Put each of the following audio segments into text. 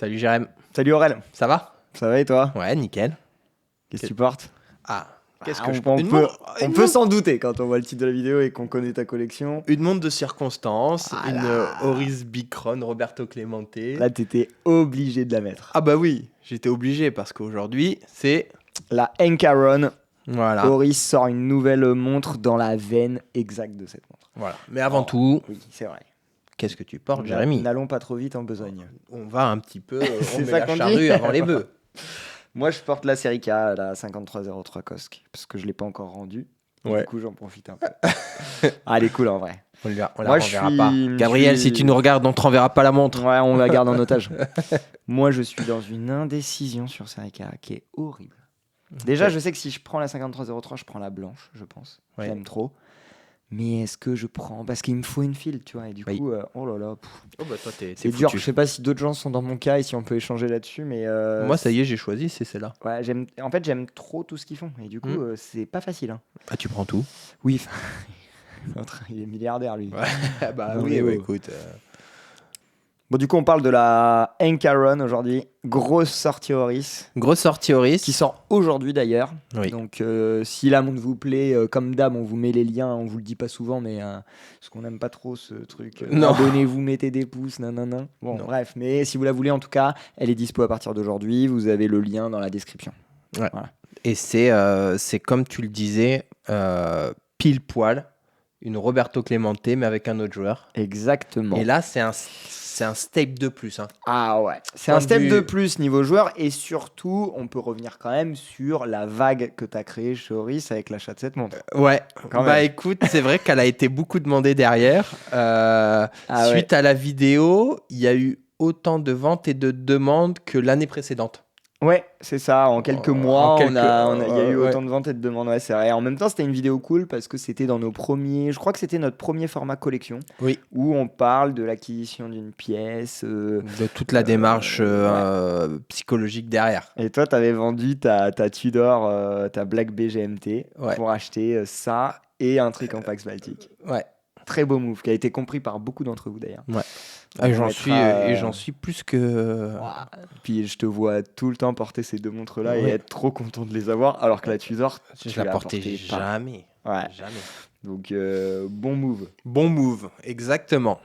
Salut Jérém, Salut Aurel, ça va? ça va et toi? Ouais, nickel. Qu'est-ce que tu portes? Ah, qu'est-ce Ah, que je on Une peut, montre, on une peut montre- s'en douter quand on voit le titre de la vidéo et qu'on connaît ta collection. une montre de circonstance, Ah une là. Oris Bicron Roberto Clemente. Là, t'étais obligé de la mettre. Ah bah oui, j'étais obligé parce qu'aujourd'hui, c'est... La Encaron, Voilà, Oris sort une nouvelle montre dans la veine exacte de cette montre. voilà. Mais avant Oh, tout, Oui, c'est vrai. qu'est-ce que tu portes, Jérémy? N'allons pas trop vite en besogne. On va un petit peu, on C'est met ça la qu'on dit charrue avant les bœufs. Moi, je porte la série K, la 5303 Cosc, parce que je l'ai pas encore rendue. Ouais. Du coup, j'en profite un peu. Ah, elle est cool en vrai. On la Moi, je renverra suis- pas. je Gabriel, suis- si tu nous regardes, on te renverra pas la montre. Ouais, on la garde en otage. Moi, je suis dans une indécision sur Serica qui est horrible. Déjà, je sais que si je prends la 5303, je prends la blanche, je pense. Ouais. J'aime trop. Mais est-ce que je prends... Parce qu'il me faut une file, tu vois. Et du Oui. coup, oh là là, Oh bah toi, t'es c'est dur. foutu. Je sais pas si d'autres gens sont dans mon cas et si on peut échanger là-dessus, mais... Moi, ça y est, j'ai choisi, c'est celle-là. Ouais, en fait, j'aime trop tout ce qu'ils font. Et du coup, c'est pas facile. Hein. Ah, tu prends tout? Oui, l'autre, il est milliardaire, lui. Ouais. Bah Non, oui, mais ouais, oh. écoute... Bon, du coup, on parle de la Encaron aujourd'hui. Grosse sortie Oris. Grosse sortie Oris. Qui sort aujourd'hui d'ailleurs. Oui. Donc si la montre vous plaît, comme d'hab, on vous met les liens, on vous le dit pas souvent, mais parce qu'on n'aime pas trop ce truc. Non. Abonnez-vous, mettez des pouces, nanana. Bon, Non. bref, mais si vous la voulez en tout cas, elle est dispo à partir d'aujourd'hui. Vous avez le lien dans la description. Ouais. Voilà. Et c'est comme tu le disais, pile poil, une Roberto Clemente, mais avec un autre joueur. Exactement. Et là, c'est un step de plus. Hein. Ah ouais. C'est Point un de step vue- de plus niveau joueur et surtout, on peut revenir quand même sur la vague que tu as créée chez Oris avec l'achat de cette montre. Ouais, Quand bah même. écoute, c'est vrai qu'elle a été beaucoup demandée derrière. Suite à la vidéo, il y a eu autant de ventes et de demandes que l'année précédente. Ouais, c'est ça. En quelques En mois, quelques- il y a eu ouais. autant de ventes et de demandes. Ouais, c'est vrai. En même temps, c'était une vidéo cool parce que c'était dans nos premiers. Je crois que c'était notre premier format collection Oui. où on parle de l'acquisition d'une pièce. De toute la démarche psychologique derrière. Et toi, tu avais vendu ta Tudor, ta Black BGMT Ouais. pour acheter ça et un truc en Pax Baltic. Ouais. Très beau move qui a été compris par beaucoup d'entre vous d'ailleurs. Ouais. On J'en mettra, suis plus que. Ouah. Puis je te vois tout le temps porter ces deux montres-là et Ouais. être trop content de les avoir, alors que la Tudor, Je tu la l'as portais portée pas. jamais. Ouais. Jamais. Donc bon move. Bon move, exactement.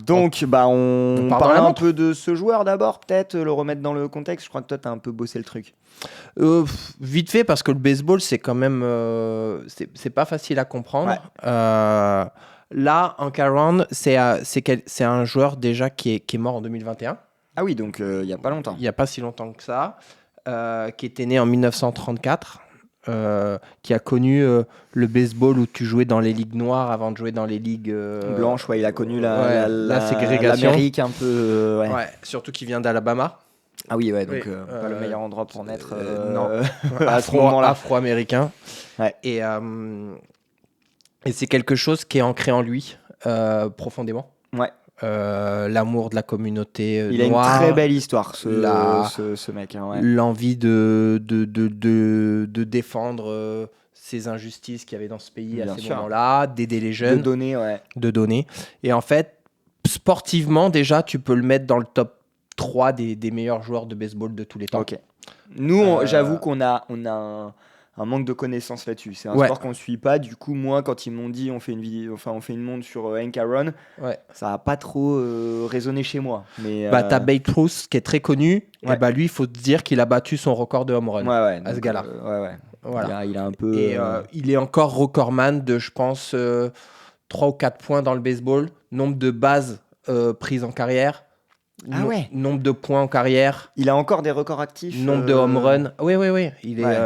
Donc bah on part dans parle la un montre. peu de ce joueur d'abord, peut-être le remettre dans le contexte. Je crois que toi t'as un peu bossé le truc. Vite fait, parce que le baseball, c'est quand même. C'est pas facile à comprendre. Ouais. Là, Encaron, c'est un joueur déjà qui est mort en 2021. Ah oui, donc il y a pas longtemps. Il n'y a pas si longtemps que ça. Qui était né en 1934. Qui a connu le baseball où tu jouais dans les ligues noires avant de jouer dans les ligues Blanche, ouais, il a connu la ségrégation. l'Amérique un peu. Ouais. Ouais, surtout qu'il vient d'Alabama. Ah oui, ouais, donc Oui, pas le meilleur endroit pour naître. Non. à ce moment-là. Afro-américain. Ouais. Et c'est quelque chose qui est ancré en lui profondément. Ouais. L'amour de la communauté Il a une noire, très belle histoire, ce mec. Hein, ouais. l'envie de défendre ces injustices qu'il y avait dans ce pays Bien à ces sûr. moments-là, d'aider les De jeunes, donner, ouais. de donner. Et en fait, sportivement, déjà, tu peux le mettre dans le top 3 des meilleurs joueurs de baseball de tous les temps. Ok. Nous, j'avoue qu'on a un manque de connaissances là-dessus. C'est un Ouais. sport qu'on ne suit pas. Du coup, moi, quand ils m'ont dit on fait une vidéo, enfin on fait une montre sur Encaron, Ouais. ça n'a pas trop résonné chez moi. Mais Bah, t'as Babe Ruth qui est très connu. Ouais. Et bah, lui, il faut te dire qu'il a battu son record de home run. ouais, à ce donc, gars-là. ouais. Voilà. Il a un peu. Et il est encore recordman de, je pense, 3 ou 4 points dans le baseball. Nombre de bases prises en carrière. Ah ouais. Nombre de points en carrière. Il a encore des records actifs. Nombre de home runs. Oui. Il est, Ouais.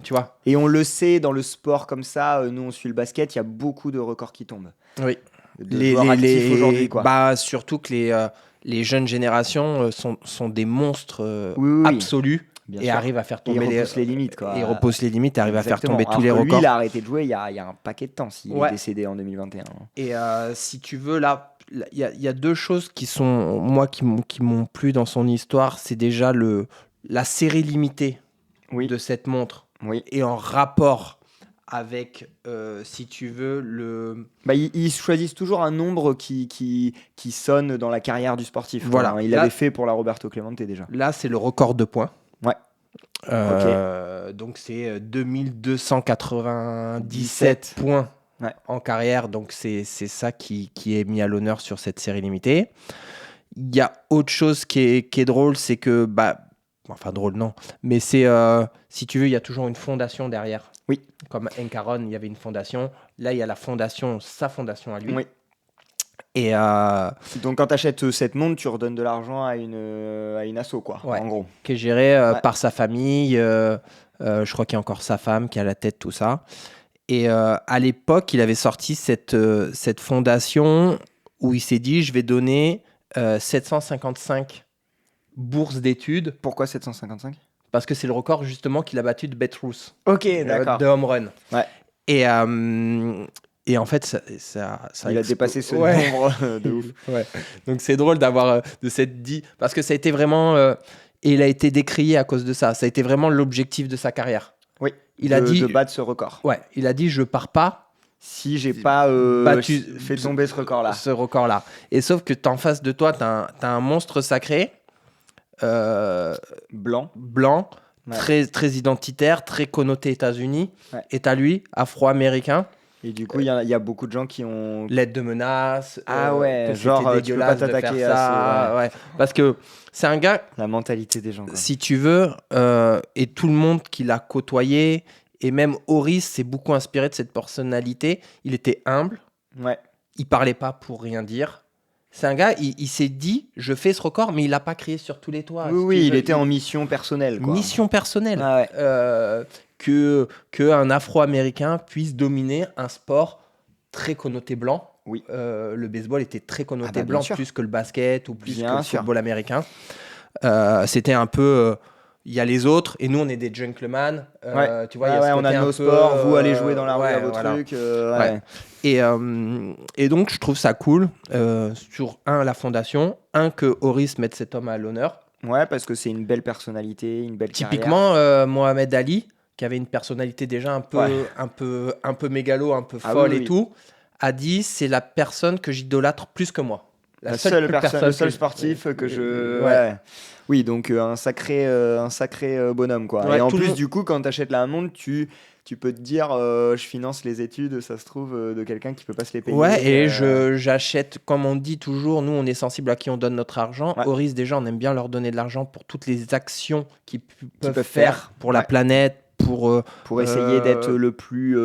tu vois. Et on le sait, dans le sport comme ça, nous on suit le basket, il y a beaucoup de records qui tombent. Oui. De joueurs actifs aujourd'hui, quoi. Bah, surtout que les jeunes générations sont des monstres Oui. absolus. Bien Et sûr. arrivent à faire Et il tomber repousse les limites, quoi. Et repousse les limites et arrive à faire Exactement. tomber tous Alors les que records. Lui, il a arrêté de jouer il y a un paquet de temps, s'il Ouais. est décédé en 2021. Et si tu veux, là, il y a deux choses qui sont, moi, qui m'ont plu dans son histoire. C'est déjà la série limitée Oui. de cette montre Oui. est en rapport avec, si tu veux, le... Bah, ils choisissent toujours un nombre qui sonne dans la carrière du sportif, quoi, Voilà. hein. Il Là- l'avait fait pour la Roberto Clemente déjà. Là, c'est le record de points. Ouais. Donc, c'est 2297 points Ouais. en carrière. Donc, c'est ça qui est mis à l'honneur sur cette série limitée. Il y a autre chose qui est drôle, c'est que... Enfin, drôle, non. Mais c'est, si tu veux, il y a toujours une fondation derrière. Oui. Comme Encaron, il y avait une fondation. Là, il y a la fondation, sa fondation à lui. Oui. Et Donc quand tu achètes cette montre, tu redonnes de l'argent à une asso, quoi, Ouais. en gros. qui est géré Ouais. par sa famille. Je crois qu'il y a encore sa femme qui a la tête, tout ça. Et à l'époque, il avait sorti cette fondation où il s'est dit, je vais donner 755 bourses d'études, Pourquoi 755? parce que c'est le record justement qu'il a battu de Babe Ruth, Ok, d'accord. de home run. Ouais. Et en fait, ça Il a dépassé ce Ouais. nombre de ouf. Ouais. Donc c'est drôle d'avoir de cette dit, parce que ça a été vraiment et il a été décrié à cause de ça. Ça a été vraiment l'objectif de sa carrière. Oui. Il a dit de battre ce record. ouais, il a dit je pars pas Si j'ai pas battu fait tomber ce record-là. ce record-là. Et sauf que en face de toi, t'as un monstre sacré Blanc. blanc, Ouais. très très identitaire, très connoté États-Unis, Ouais. et t'as lui afro-américain, Et du coup, il y a beaucoup de gens qui ont... l'aide de menace. Ah ouais, que genre, c'était tu peux pas dégueulasse de t'attaquer faire à ça. Ouais. Parce que c'est un gars, La mentalité des gens, quoi. si tu veux, et tout le monde qui l'a côtoyé, et même Horace s'est beaucoup inspiré de cette personnalité. Il était humble, Ouais. il parlait pas pour rien dire. C'est un gars, il s'est dit, je fais ce record, mais il l'a pas crié sur tous les toits. Oui, si oui, tu il veux. était en mission personnelle, quoi. Mission personnelle. Ah ouais. Que un Afro-Américain puisse dominer un sport très connoté blanc. Oui. Le baseball était très connoté Ah bah, bien blanc, sûr. plus que le basket ou plus Bien que le sûr. football américain. C'était un peu... il y a les autres, et nous, on est des gentlemen. Ouais. Tu vois, il y a ce on côté a un nos peu, sports, vous allez jouer dans la rue ouais, à vos voilà. trucs. Ouais. Et donc, je trouve ça cool, sur la fondation, que Horace mette cet homme à l'honneur. Ouais, parce que c'est une belle personnalité, une belle carrière. Typiquement, Mohamed Ali, qui avait une personnalité déjà un peu, Ouais. un peu mégalo, un peu Ah folle oui, et oui. tout, a dit c'est la personne que j'idolâtre plus que moi. La seule personne, le seul que- sportif que je... Ouais. Ouais. Oui, donc un sacré bonhomme, quoi. Ouais, et en tout le plus, monde- du coup, quand tu achètes la montre, tu peux te dire, je finance les études, ça se trouve, de quelqu'un qui peut pas se les payer. Ouais, et j'achète, comme on dit toujours, nous on est sensible à qui on donne notre argent. Ouais. Horace, déjà, on aime bien leur donner de l'argent pour toutes les actions qu'ils peuvent peuvent faire faire. pour la Ouais. planète, pour essayer Euh, d'être le plus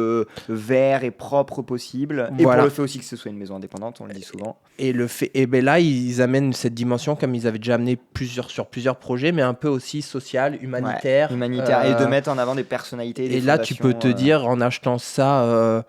vert et propre possible. Et Voilà. pour le fait aussi que ce soit une maison indépendante, on le dit souvent. Et le fait, et ben là, ils amènent cette dimension, comme ils avaient déjà amené sur plusieurs projets, mais un peu aussi social, humanitaire. Ouais, humanitaire. Et de mettre en avant des personnalités. Des Et là, tu peux te fondations, dire, en achetant ça,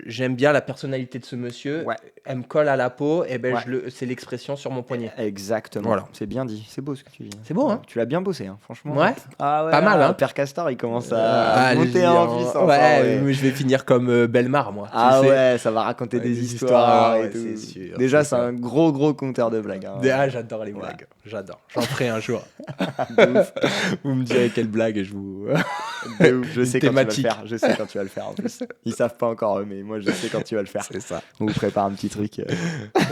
j'aime bien la personnalité de ce monsieur. Ouais. Elle me colle à la peau, et ben Ouais. c'est l'expression sur mon poignet. Exactement. Voilà. C'est bien dit. C'est beau ce que tu dis. C'est beau, hein? Tu l'as bien bossé, hein, franchement. Ouais. Ah ouais, Pas mal, hein. Père Castor, il commence à monter je- en puissance. Ouais, hein, ouais. mais je vais finir comme Belmar, moi. Ah tu sais. ouais, ça va raconter Ouais, des des histoires, histoires, et ouais, tout. c'est sûr, Déjà, c'est c'est ça. un gros conteur de blagues. hein. Ah, j'adore les Ouais. blagues. J'adore. J'en ferai un jour. De ouf. Vous me direz quelle blague et je vous. De ouf. Je Une sais quand tu vas le thématique. faire. Je sais quand tu vas le faire en plus. Ils savent pas encore eux, mais moi je sais quand tu vas le faire. C'est ça. On vous prépare un petit truc.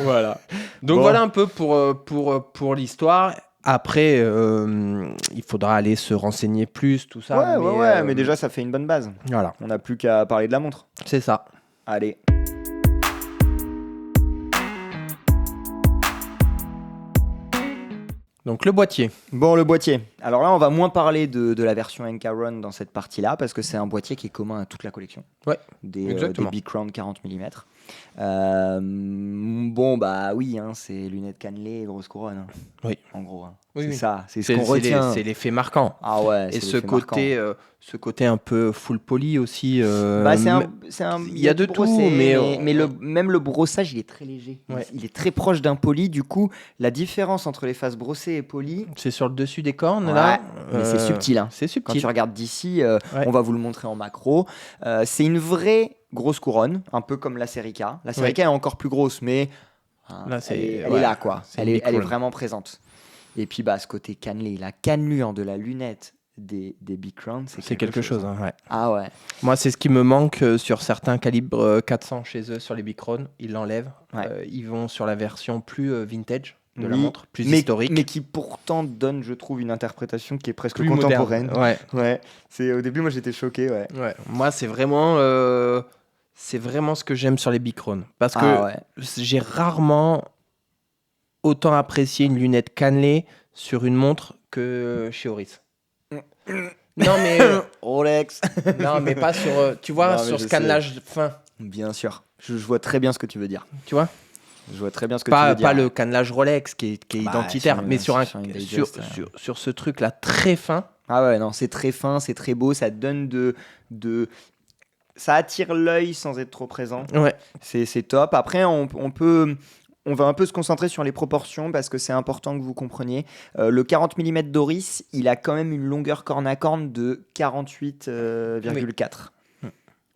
Voilà. Donc Bon. voilà un peu pour l'histoire. Après, il faudra aller se renseigner plus, tout ça. mais déjà ça fait une bonne base. Voilà, On n'a plus qu'à parler de la montre. c'est ça. Allez. Donc le boîtier. Bon, le boîtier. Alors là, on va moins parler de la version Encaron dans cette partie-là, parce que c'est un boîtier qui est commun à toute la collection. Ouais, Des exactement. Big Crown 40 mm. Bon, bah oui, hein, c'est lunettes cannelées et grosse couronne. hein. Oui. En gros. hein. Oui, c'est oui. ça, c'est ce qu'on C'est retient. c'est l'effet marquant. Ah ouais, Et c'est ce l'effet marquant. côté un peu full poly aussi. Bah, il y a de tout, mais même le brossage, il est très léger. Ouais. Il est très proche d'un poli. Du coup, la différence entre les faces brossées et polies, c'est sur le dessus des cornes Ouais, là. mais c'est subtil, hein. C'est quand subtil. tu regardes d'ici, Ouais. on va vous le montrer en macro. C'est une vraie grosse couronne, un peu comme la Série K. La Série K est encore plus grosse, mais Là, elle est ouais, là, quoi. c'est Elle une est big crown. vraiment présente. Et puis, bah, ce côté cannelé, la cannelure de la lunette des Big Crown, C'est quelque chose, hein, ouais. Ah ouais. Moi, c'est ce qui me manque sur certains calibres 400 chez eux, sur les Big Crown. Ils l'enlèvent. Ouais. Ils vont sur la version plus vintage de la Oui, montre, plus historique. mais qui pourtant donne, je trouve, une interprétation qui est presque plus contemporaine. moderne. Ouais. Ouais. Au début, moi, j'étais choqué, ouais. Ouais. Moi, c'est vraiment ce que j'aime sur les Big Crown. Parce que Ah ouais. j'ai rarement autant apprécié une lunette cannelée sur une montre que chez Oris. Non, mais Rolex. non, mais pas sur tu vois, Non, mais sur je ce cannelage fin, Bien sûr. Je vois très bien ce que tu veux dire. tu vois. Je vois très bien ce que tu Pas, veux dire. pas le cannelage Rolex qui est Bah, identitaire, mais sur une Datejust, sur ce truc là très fin. Ah ouais, non, c'est très fin, c'est très beau, ça donne de... Ça attire l'œil sans être trop présent. Ouais. C'est top. Après, on va un peu se concentrer sur les proportions parce que c'est important que vous compreniez. Le 40 mm d'Oris, il a quand même une longueur corne à corne de 48,4.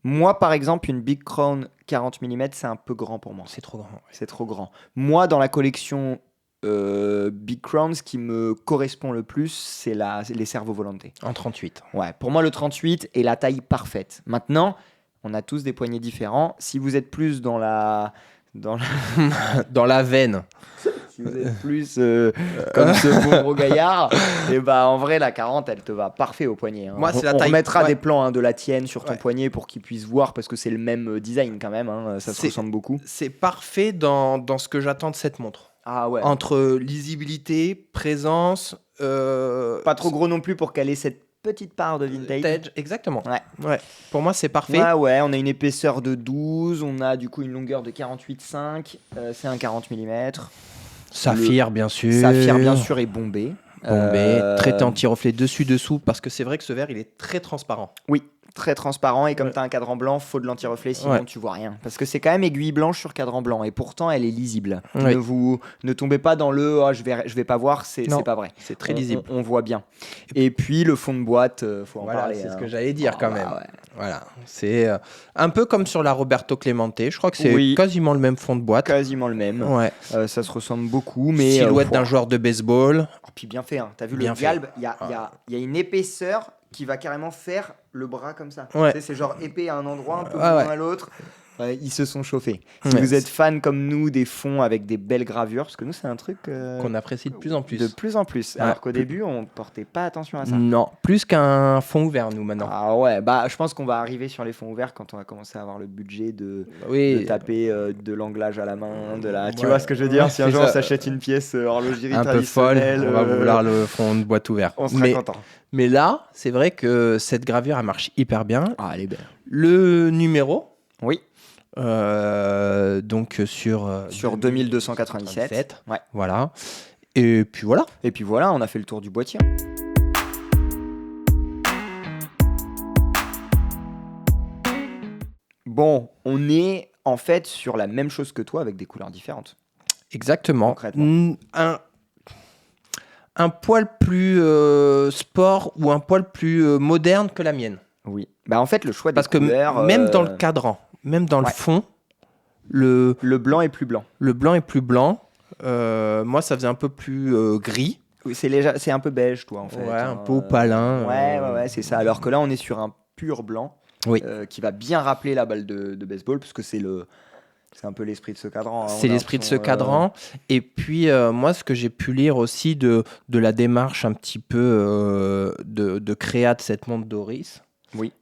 Moi, par exemple, une Big Crown 40 mm, c'est un peu grand pour moi. C'est trop grand. Ouais. C'est trop grand. Moi, dans la collection Big Crown, ce qui me correspond le plus, c'est les Servo Volante. En 38. Ouais, pour moi, le 38 est la taille parfaite. Maintenant, on a tous des poignets différents. Si vous êtes plus dans la Dans la veine. si vous êtes plus comme ce bon gros gaillard, et bah en vrai la 40 elle te va parfait au poignet. Hein. Moi, c'est la on taille. remettra Ouais. des plans de la tienne sur ton Ouais. poignet pour qu'ils puissent voir parce que c'est le même design quand même. Hein. Ça se C'est- ressemble beaucoup. C'est parfait dans ce que j'attends de cette montre. Ah ouais. Entre lisibilité, présence, Pas trop gros non plus pour qu'elle ait cette petite part de vintage. vintage, exactement. Ouais. Ouais. Pour moi, c'est parfait. Ouais, on a une épaisseur de 12, on a du coup une longueur de 48,5, c'est un 40 mm. Saphir, bien sûr. Saphir bien sûr est bombé. Bombé, traité anti-reflet dessus-dessous, parce que c'est vrai que ce verre, il est très transparent. Oui, très transparent et comme Ouais. tu as un cadran blanc, faut de l'anti-reflet sinon Ouais. tu vois rien. Parce que c'est quand même aiguille blanche sur cadran blanc et pourtant elle est lisible. Oui. Ne tombez pas dans le je vais pas voir, c'est Non. pas vrai. C'est très lisible. On voit bien. Et puis le fond de boîte, faut en Voilà, parler. c'est hein. ce que j'allais dire quand bah même. ouais. Voilà, c'est un peu comme sur la Roberto Clemente. Je crois que c'est Oui. quasiment le même fond de boîte. Quasiment le même. Ouais. Ça se ressemble beaucoup, mais Silhouette d'un joueur de baseball. Puis bien fait, hein. T'as vu Bien le fait. galbe, il y a une épaisseur qui va carrément faire le bras comme ça. Ouais. Tu sais, c'est genre épais à un endroit, un peu Ouais, moins ouais. à l'autre. Ouais, ils se sont chauffés. Si Ouais. vous êtes fan comme nous des fonds avec des belles gravures, parce que nous c'est un truc Qu'on apprécie de plus en plus. de plus en plus. Ouais. Alors qu'au début on portait pas attention à ça. Non, plus qu'un fond ouvert, nous, maintenant. Ah ouais, bah je pense qu'on va arriver sur les fonds ouverts quand on va commencer à avoir le budget de Oui, taper de l'anglage à la main, Tu Ouais. vois ce que je veux dire? Ouais, Si un c'est jour on ça. s'achète une pièce horlogerie un peu folle. traditionnelle, On va vouloir le fond de boîte ouvert. on sera mais, content. mais là, c'est vrai que cette gravure, elle marche hyper bien. Ah, elle est belle. Le numéro, Oui, donc sur 2297. Ouais. Voilà. Et puis voilà. Et puis voilà, on a fait le tour du boîtier. Bon, on est en fait sur la même chose que toi avec des couleurs différentes. Exactement. Concrètement. Un poil plus sport ou un poil plus moderne que la mienne. Oui. Bah en fait, le choix des Parce que couleurs. même dans le cadran, même dans le ouais. fond, le blanc est plus blanc. blanc est plus blanc. Moi, ça faisait un peu plus gris. Oui, c'est un peu beige, toi, en fait. Ouais, un peu opalin. Ouais, c'est ça. Alors que là, on est sur un pur blanc Oui. qui va bien rappeler la balle de baseball, parce que c'est un peu l'esprit de ce cadran. Hein. C'est On a l'esprit de ce l'impression, cadran. Et puis, moi, ce que j'ai pu lire aussi de la démarche un petit peu de créa de cette montre Doris, Oui.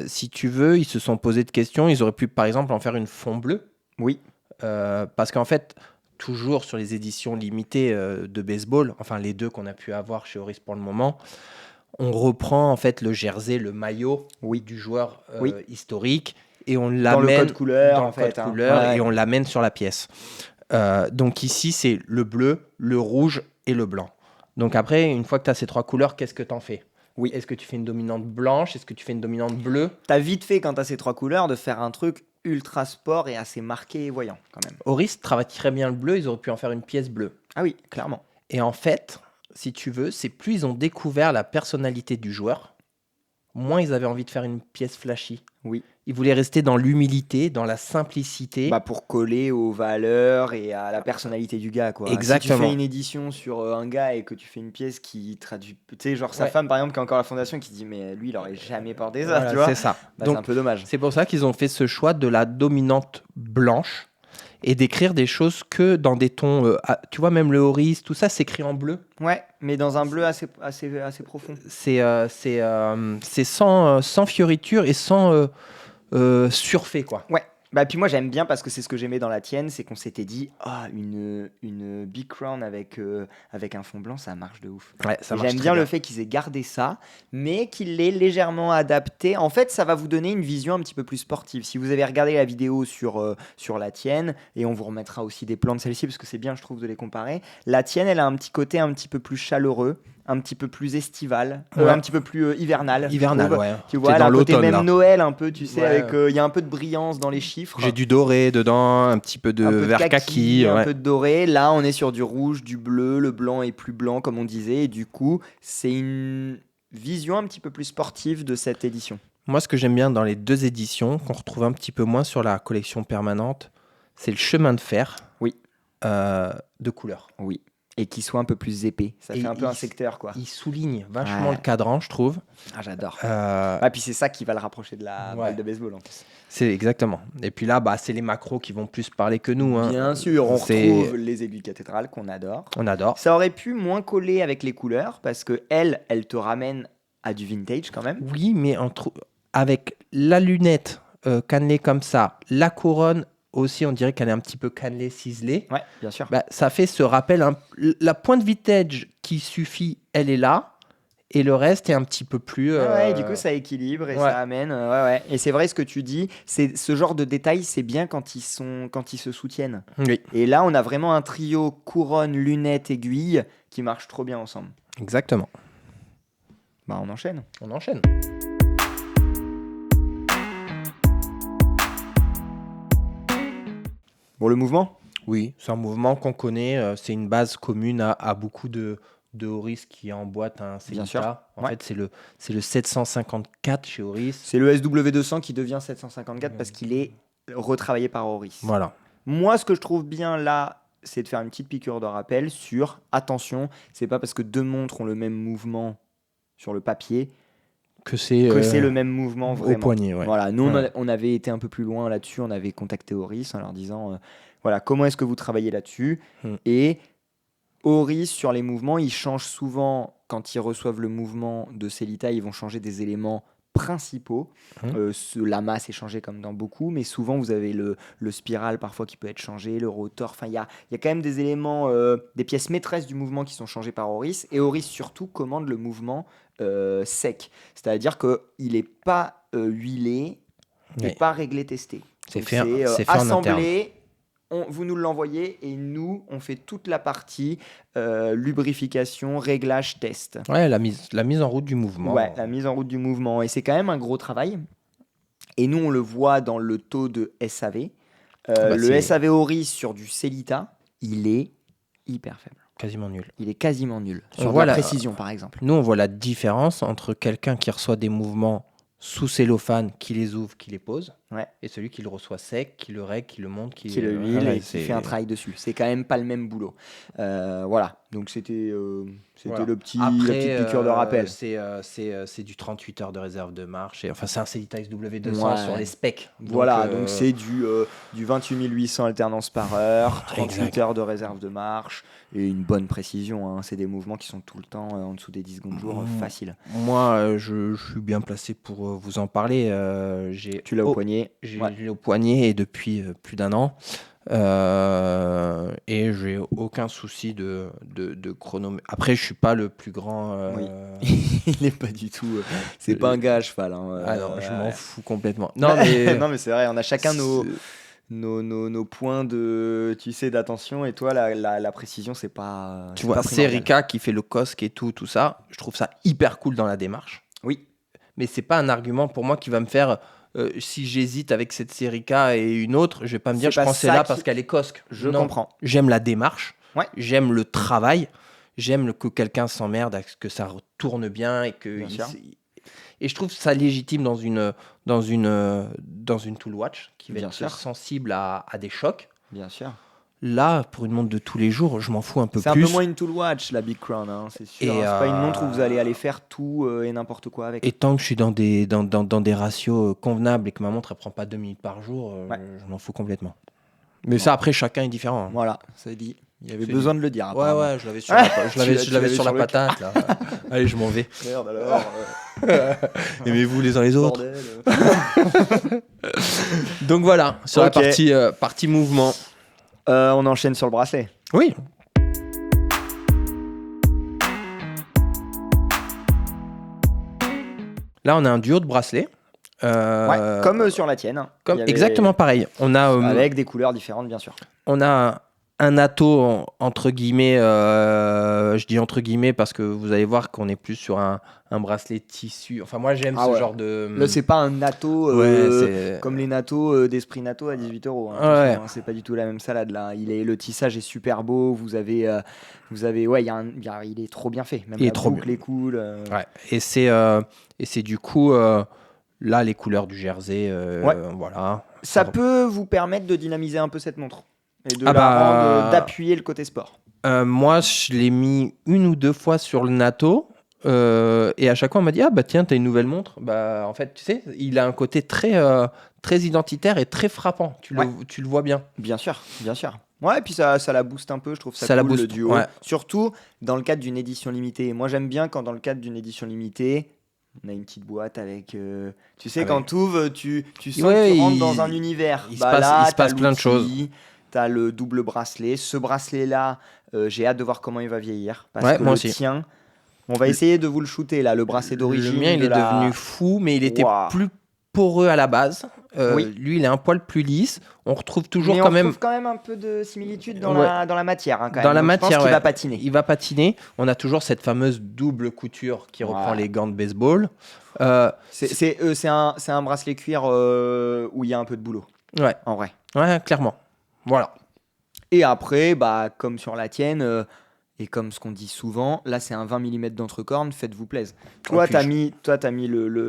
Si tu veux, ils se sont posé de questions. Ils auraient pu, par exemple, en faire une fond bleu. Oui. Parce qu'en fait, toujours sur les éditions limitées de baseball, enfin les deux qu'on a pu avoir chez Oris pour le moment, on reprend en fait le jersey, le maillot du joueur historique et on l'amène dans le code couleur, dans le code couleur et on l'amène sur la pièce. Donc ici, c'est le bleu, le rouge et le blanc. Donc après, une fois que tu as ces trois couleurs, qu'est-ce que tu en fais ? Oui. Est-ce que tu fais une dominante blanche ? Est-ce que tu fais une dominante bleue ? T'as vite fait, quand t'as ces trois couleurs, de faire un truc ultra sport et assez marqué et voyant, quand même. Oris travaille très bien le bleu, ils auraient pu en faire une pièce bleue. Ah oui, clairement. Et en fait, si tu veux, c'est plus ils ont découvert la personnalité du joueur, moins ils avaient envie de faire une pièce flashy. Oui. Ils voulaient rester dans l'humilité, dans la simplicité. Bah, pour coller aux valeurs et à la personnalité du gars, quoi. Si tu Exactement. fais une édition sur un gars et que tu fais une pièce qui traduit, tu sais, genre sa Ouais. femme par exemple qui a encore la fondation qui dit mais lui il aurait jamais porté ça, Voilà, tu vois. c'est ça. Bah, Donc, c'est un peu dommage. c'est pour ça qu'ils ont fait ce choix de la dominante blanche et d'écrire des choses que dans des tons. Tu vois, même le Horis, tout ça, c'est écrit en bleu. Ouais, mais dans un bleu assez profond. C'est sans fioriture et sans surfait, quoi. Ouais. Bah puis moi j'aime bien parce que c'est ce que j'aimais dans la tienne, c'est qu'on s'était dit une Big Crown avec un fond blanc, ça marche de ouf. Ouais, ça Et marche j'aime très bien bien. le fait qu'ils aient gardé ça, mais qu'ils l'aient légèrement adapté. En fait, ça va vous donner une vision un petit peu plus sportive. Si vous avez regardé la vidéo sur la tienne, et on vous remettra aussi des plans de celle-ci, parce que c'est bien, je trouve, de les comparer. La tienne, elle a un petit côté un petit peu plus chaleureux, un petit peu plus estival, Ouais. un petit peu plus hivernal. je Hivernal, trouve. ouais. Tu T'es vois, elle a dans un côté l'automne, même là. Noël, un peu, tu sais, Ouais. avec il y a un peu de brillance dans les chiffres. J'ai du doré dedans, un petit peu de Un peu de vert kaki. un Ouais. peu de doré. Là, on est sur du rouge, du bleu. Le blanc est plus blanc, comme on disait. Et du coup, c'est une vision un petit peu plus sportive de cette édition. Moi, ce que j'aime bien dans les deux éditions, qu'on retrouve un petit peu moins sur la collection permanente, c'est le chemin de fer Oui. de couleur. Oui. Et qui soit un peu plus épais. Ça Et fait un peu un il- secteur, quoi. Il souligne vachement Ouais. le cadran, je trouve. Ah, j'adore. Euh, Ah, puis c'est ça qui va le rapprocher de la Ouais. balle de baseball, en plus. c'est exactement. Et puis là, c'est les macros qui vont plus parler que nous. Hein. Bien sûr, on C'est- retrouve les aiguilles cathédrales qu'on adore. On adore. Ça aurait pu moins coller avec les couleurs parce que elle te ramène à du vintage quand même. Oui, mais avec la lunette cannelée comme ça, la couronne aussi, on dirait qu'elle est un petit peu cannelée, ciselée. Ouais, bien sûr. Ça fait ce rappel. La pointe vintage qui suffit, elle est là. Et le reste est un petit peu plus. Ouais, du coup, ça équilibre et ouais. ça amène. Ouais. Et c'est vrai ce que tu dis. C'est ce genre de détails, c'est bien quand ils se soutiennent. Oui, Et là, on a vraiment un trio couronne, lunettes, aiguille qui marche trop bien ensemble. exactement. Bah, on enchaîne. On enchaîne. Bon, le mouvement. Oui, c'est un mouvement qu'on connaît. C'est une base commune à beaucoup de Horis qui emboîtent un Bien Celica. sûr. En Ouais. fait, c'est le 754 chez Horis. C'est le SW200 qui devient 754 parce qu'il est retravaillé par Horis. Voilà. Moi, ce que je trouve bien là, c'est de faire une petite piqûre de rappel sur attention, c'est pas parce que deux montres ont le même mouvement sur le papier Que c'est que c'est le même mouvement au vraiment. poignet. Ouais. Voilà, nous Ouais. on avait été un peu plus loin là-dessus, on avait contacté Horis en leur disant voilà, comment est-ce que vous travaillez là-dessus Et Horis sur les mouvements, ils changent souvent quand ils reçoivent le mouvement de Celita, ils vont changer des éléments principaux. La masse est changée comme dans beaucoup, mais souvent vous avez le spiral parfois qui peut être changé, le rotor. Enfin, il y a quand même des éléments, des pièces maîtresses du mouvement qui sont changées par Horis. Et Horis surtout commande le mouvement sec, c'est-à-dire qu'il n'est pas huilé et Oui. pas réglé testé. C'est Donc, fait en interne. assemblé. Vous nous l'envoyez et nous, on fait toute la partie lubrification, réglage, test. Ouais, la mise en route du mouvement. Ouais, la mise en route du mouvement. Et c'est quand même un gros travail. Et nous, on le voit dans le taux de SAV. Le SAV Horis sur du Celita, il est hyper faible. Quasiment nul. Il est quasiment nul. On Sur de voit la la- précision, par exemple. Nous, on voit la différence entre quelqu'un qui reçoit des mouvements sous cellophane, qui les ouvre, qui les pose, Ouais. et celui qui le reçoit sec, qui le règle, qui le monte, Qui le huile Ouais, et qui fait un travail dessus. C'est quand même pas le même boulot. Voilà. Donc c'était Voilà. la petite piqûre de rappel. C'est du 38 heures de réserve de marche. Enfin, c'est un Celita XW200 Ouais. sur les specs. Voilà, donc c'est du 28 800 alternances par heure, 38 Exact. heures de réserve de marche et une bonne précision. Hein. C'est des mouvements qui sont tout le temps en dessous des 10 secondes jour, facile. Moi, je suis bien placé pour vous en parler. Tu l'as au poignet. J'ai Ouais. l'ai au poignet et depuis plus d'un an. Et j'ai aucun souci de chronomètre. Après, je suis pas le plus grand. Oui. Il n'est pas du tout. C'est pas un gars à cheval. Hein. Ah non, je m'en fous complètement. Non, Non, mais non, mais c'est vrai, on a chacun c'est- nos points de, tu sais, d'attention. Et toi, la précision, c'est pas. tu c'est vois, pas c'est primordial. Rika qui fait le cosque et tout ça. Je trouve ça hyper cool dans la démarche. Oui. Mais c'est pas un argument pour moi qui va me faire. Si j'hésite avec cette Serica et une autre, je vais pas me dire C'est je pas prends ça celle-là qui- parce qu'elle est cosque. Je Non. comprends. J'aime la démarche, Ouais. j'aime le travail, j'aime que quelqu'un s'emmerde, à ce que ça tourne bien et que Bien sûr. Et je trouve ça légitime dans une tool watch qui va Bien être sûr. sensible à des chocs. Bien sûr. Là, pour une montre de tous les jours, je m'en fous un peu C'est plus. un peu moins une tool watch, la Big Crown, hein, c'est sûr. Et, C'est pas une montre où vous allez aller faire tout et n'importe quoi avec. Et tant que je suis dans des ratios convenables et que ma montre elle prend pas 2 minutes par jour, Ouais. je m'en fous complètement. Mais ça, après, chacun est différent. Hein. Voilà, c'est dit. Il y avait C'est besoin de le dire. Ouais, apparemment. ouais, je l'avais sur la, je l'avais, Tu je l'avais sur la sur le patate. Là. Allez, je m'en vais. Merde alors. Aimez-vous les uns les autres. Bordel. Donc voilà, sur Ok. la partie mouvement. On enchaîne sur le bracelet. Oui. Là, on a un duo de bracelets. Ouais, comme sur la tienne. Comme, Il y avait- exactement pareil. On a, Avec des couleurs différentes, bien sûr. on a un atto, entre guillemets, je dis entre guillemets parce que vous allez voir qu'on est plus sur un bracelet tissu. Enfin, moi, j'aime Ah ce ouais. genre de... Là, c'est pas un natto Ouais, c'est... comme les nattos d'Esprit Natto à 18 €. Hein, Ouais. attention, hein, c'est pas du tout la même salade là. Le tissage est super beau. Vous avez, ouais, il est trop bien fait. Même Il est la trop boucle est cool. Ouais. Et c'est du coup, là, les couleurs du jersey, Ouais. voilà. Ça peut vous permettre de dynamiser un peu cette montre et de Ah la bah, rendre, d'appuyer le côté sport. Moi, je l'ai mis 1 ou 2 fois sur le natto. Et à chaque fois, on m'a dit, ah bah tiens, t'as une nouvelle montre. Bah, en fait, tu sais, il a un côté très identitaire et très frappant. Tu le vois bien. Bien sûr, bien sûr. Ouais, et puis ça la booste un peu, je trouve ça, Ça la cool, booste, le duo. ouais. Surtout dans le cadre d'une édition limitée. Moi, j'aime bien quand dans le cadre d'une édition limitée, on a une petite boîte avec... tu sais, Ah quand ouais. t'ouvres, tu sens Ouais, que tu rentres dans un univers. il se Bah, passe- là, il se passe t'as plein de choses. l'outil, t'as le double bracelet. Ce bracelet-là, j'ai hâte de voir comment il va vieillir. Parce Ouais, que moi le aussi. tien, on va essayer de vous le shooter, là, le bracelet d'origine. Le mien, il de est devenu fou, mais il était Waouh. plus poreux à la base. Oui. Lui, il est un poil plus lisse. On retrouve toujours Mais quand on même... retrouve quand même un peu de similitude dans, Ouais. dans la matière. Hein, quand Dans même. la Donc, je pense matière, qu'il ouais. va patiner. Il va patiner. On a toujours cette fameuse double couture qui reprend Ouais. les gants de baseball. C'est un bracelet cuir où il y a un peu de boulot, Ouais, en vrai. ouais, clairement. Voilà. Et après, bah, comme sur la tienne, et comme ce qu'on dit souvent, là c'est un 20 mm d'entrecorne, faites-vous plaisir. Toi, puis t'as mis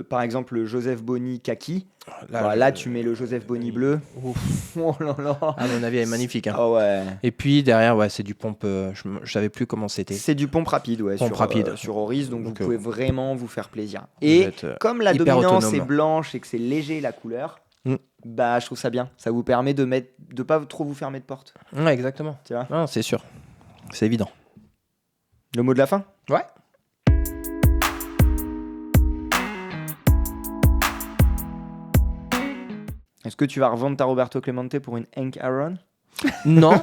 par exemple le Joseph Bonny kaki. Là, tu mets le Joseph Bonny bleu. Oh là là. À mon avis, elle est magnifique. Hein. Ah ouais. Et puis derrière, ouais, c'est du pompe. Je savais plus comment c'était. C'est du pompe rapide, ouais, Pompe rapide. sur Oris, donc vous Donc, pouvez vraiment vous faire plaisir. vous Et êtes, comme la hyper dominance autonome. est blanche et que c'est léger la couleur, bah je trouve ça bien. Ça vous permet de pas trop vous fermer de porte. Ouais, exactement. Tu vois. Non, c'est sûr. C'est évident. Le mot de la fin? Ouais. Est-ce que tu vas revendre ta Roberto Clemente pour une Hank Aaron? Non,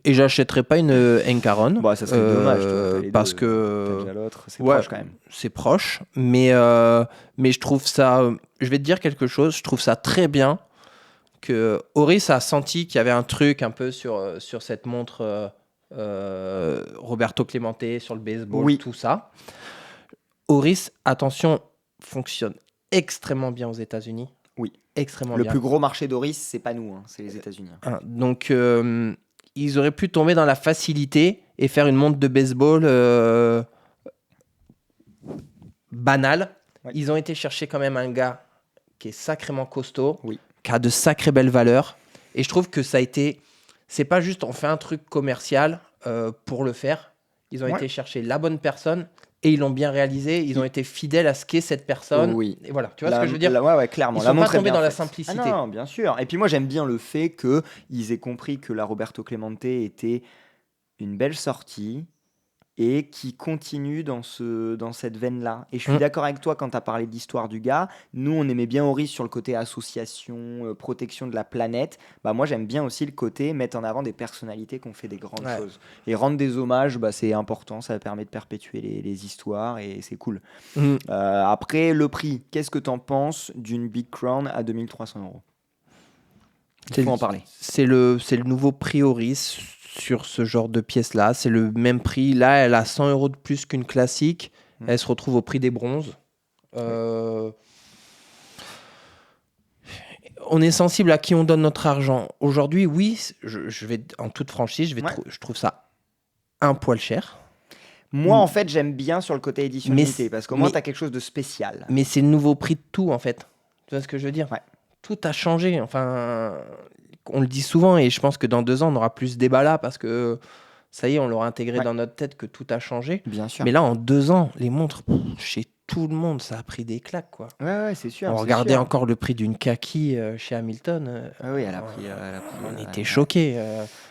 et j'achèterai pas une Encaron. Bah, ça serait dommage, toi, t'as les parce deux. que T'as déjà l'autre, c'est ouais, proche quand même. c'est proche, mais je trouve ça. Je vais te dire quelque chose. Je trouve ça très bien que Oris a senti qu'il y avait un truc un peu sur cette montre Roberto Clemente sur le baseball, Oui. tout ça. Oris, attention, fonctionne extrêmement bien aux États-Unis. Oui. Extrêmement Le bien. plus gros marché d'Oris, c'est pas nous, hein, c'est les États-Unis. Hein, donc, ils auraient pu tomber dans la facilité et faire une montre de baseball banale. Ouais. Ils ont été chercher quand même un gars qui est sacrément costaud, Oui. qui a de sacrées belles valeurs. Et je trouve que ça a été... C'est pas juste on fait un truc commercial pour le faire. Ils ont été chercher la bonne personne et ils l'ont bien réalisé. Ils ont été fidèles à ce qu'est cette personne. Oui. Et voilà, tu vois ce que je veux dire? Ouais, clairement. Ils La sont pas montre est tombés bien dans la faite. simplicité. Ah non, bien sûr. Et puis moi, j'aime bien le fait qu'ils aient compris que la Roberto Clemente était une belle sortie et qui continue dans cette veine-là. Et je suis d'accord avec toi quand tu as parlé d'histoire du gars. Nous, on aimait bien Oris sur le côté association, protection de la planète. Bah, moi, j'aime bien aussi le côté mettre en avant des personnalités qui ont fait des grandes choses. Et rendre des hommages, bah, c'est important. Ça permet de perpétuer les histoires et c'est cool. Après, le prix. Qu'est-ce que tu en penses d'une Big Crown à 2300 €? Il faut en parler. C'est le nouveau prix Oris sur ce genre de pièces-là. C'est le même prix. Là, elle a 100 € de plus qu'une classique. Elle se retrouve au prix des bronzes. On est sensible à qui on donne notre argent. Aujourd'hui, oui, je vais en toute franchise, je trouve ça un poil cher. Moi, en fait, j'aime bien sur le côté édition Mais limitée parce qu'au moins, mais- tu as quelque chose de spécial. Mais c'est le nouveau prix de tout, en fait. Tu vois ce que je veux dire? Ouais. Tout a changé. Enfin, on le dit souvent et je pense que dans 2 ans, on aura plus ce débat-là parce que ça y est, on l'aura intégré Ouais. dans notre tête que tout a changé. Bien sûr. Mais là, en 2 ans, les montres, chez tout le monde, ça a pris des claques, quoi. Ouais, c'est sûr. On c'est regardait sûr. encore le prix d'une kaki chez Hamilton. Ah oui, elle a pris. On ouais, était ouais. choqués.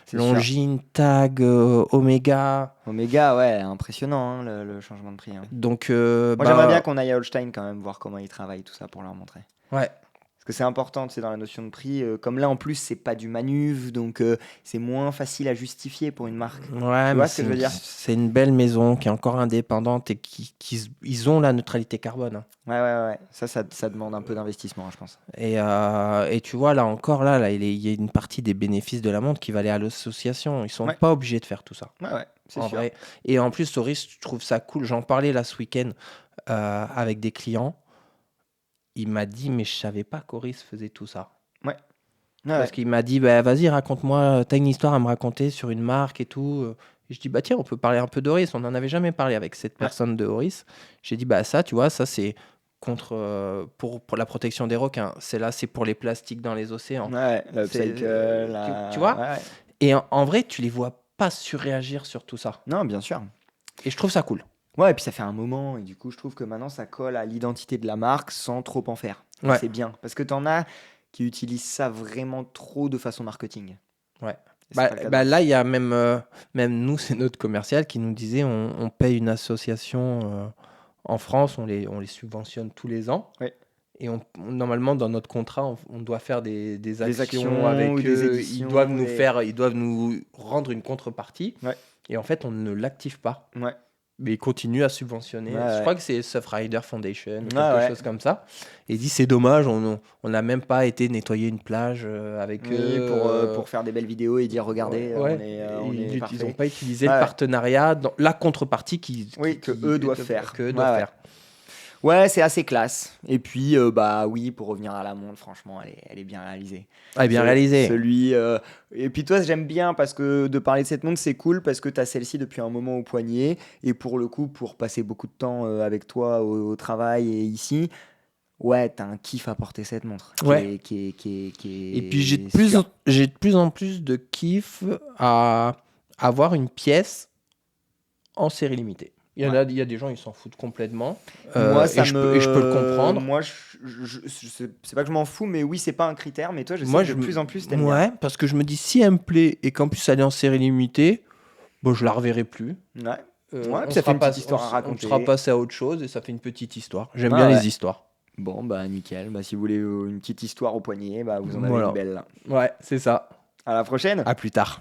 C'est sûr. Longines, Tag, Omega. Omega, ouais, impressionnant hein, le changement de prix. Hein. Donc, Moi, j'aimerais bien qu'on aille à Holstein quand même, voir comment ils travaillent, tout ça, pour leur montrer. ouais. Parce que c'est important, tu sais, dans la notion de prix. Comme là, en plus, c'est pas du manuf, donc c'est moins facile à justifier pour une marque. Ouais, vois mais ce que je veux dire c'est une belle maison qui est encore indépendante et ils ont la neutralité carbone, hein. Ouais. Ça demande un peu d'investissement, je pense. Et tu vois, là encore, là, il y a une partie des bénéfices de la montre qui va aller à l'association. Ils sont Ouais. pas obligés de faire tout ça, Ouais, c'est en sûr. vrai. Et en plus, Auris, je trouve ça cool. J'en parlais là ce week-end avec des clients. Il m'a dit, mais je savais pas qu'Auris faisait tout ça. Ouais, Parce qu'il m'a dit, bah, vas-y, raconte-moi, t'as une histoire à me raconter sur une marque et tout. Et je dis, bah tiens, on peut parler un peu d'Auris. On n'en avait jamais parlé avec cette personne de Auris. J'ai dit, bah ça, tu vois, ça c'est pour la protection des requins. C'est pour les plastiques dans les océans. Ouais, l'upcycle, tu vois ouais. Et en vrai, tu les vois pas surréagir sur tout ça. Non, bien sûr. Et je trouve ça cool. Ouais, et puis ça fait un moment, et du coup, je trouve que maintenant, ça colle à l'identité de la marque sans trop en faire. Et Ouais. c'est bien, parce que t'en as qui utilisent ça vraiment trop de façon marketing. Ouais. Et c'est pas le cas Bah d'Auris. là, il y a même nous, c'est notre commercial qui nous disait on paye une association en France, on les subventionne tous les ans. Ouais. Et normalement, dans notre contrat, on doit faire des actions, actions avec ou eux. des éditions, Ils doivent nous rendre une contrepartie. Ouais. Et en fait, on ne l'active pas. Ouais. Mais ils continuent à subventionner. Ouais, Je ouais. crois que c'est Surfrider Foundation, ou quelque Ouais. chose comme ça. Et il dit c'est dommage, on n'a même pas été nettoyer une plage avec Oui, eux. pour faire des belles vidéos et dire regardez, Ouais. on est Ils parfait. n'ont pas utilisé Ouais. le partenariat, la contrepartie Que eux doivent faire. Que eux doivent Ouais. faire. Ouais, c'est assez classe. Et puis, bah oui, pour revenir à la montre, franchement, elle est bien réalisée. Ah, bien réalisé. Et puis toi, j'aime bien parce que de parler de cette montre, c'est cool parce que tu as celle-ci depuis un moment au poignet. Et pour le coup, pour passer beaucoup de temps avec toi au travail et ici, ouais, t'as un kiff à porter cette montre. Ouais. Et puis j'ai de plus en plus de kiff à avoir une pièce en série limitée. Il y a des gens, ils s'en foutent complètement. Moi, et je peux le comprendre. Moi, c'est pas que je m'en fous, mais oui, c'est pas un critère. Mais toi, je sais que de plus en plus, t'aimes bien. Ouais, parce que je me dis, si elle me plaît et qu'en plus elle est en série limitée, bon, je la reverrai plus. Ouais. On ça fait une sera petite histoire à raconter. On sera passé à autre chose et ça fait une petite histoire. J'aime Ah bien ouais. les histoires. Bon, bah nickel. Bah, si vous voulez une petite histoire au poignet, bah, vous en avez Voilà. une belle là. Ouais, c'est ça. À la prochaine. À plus tard.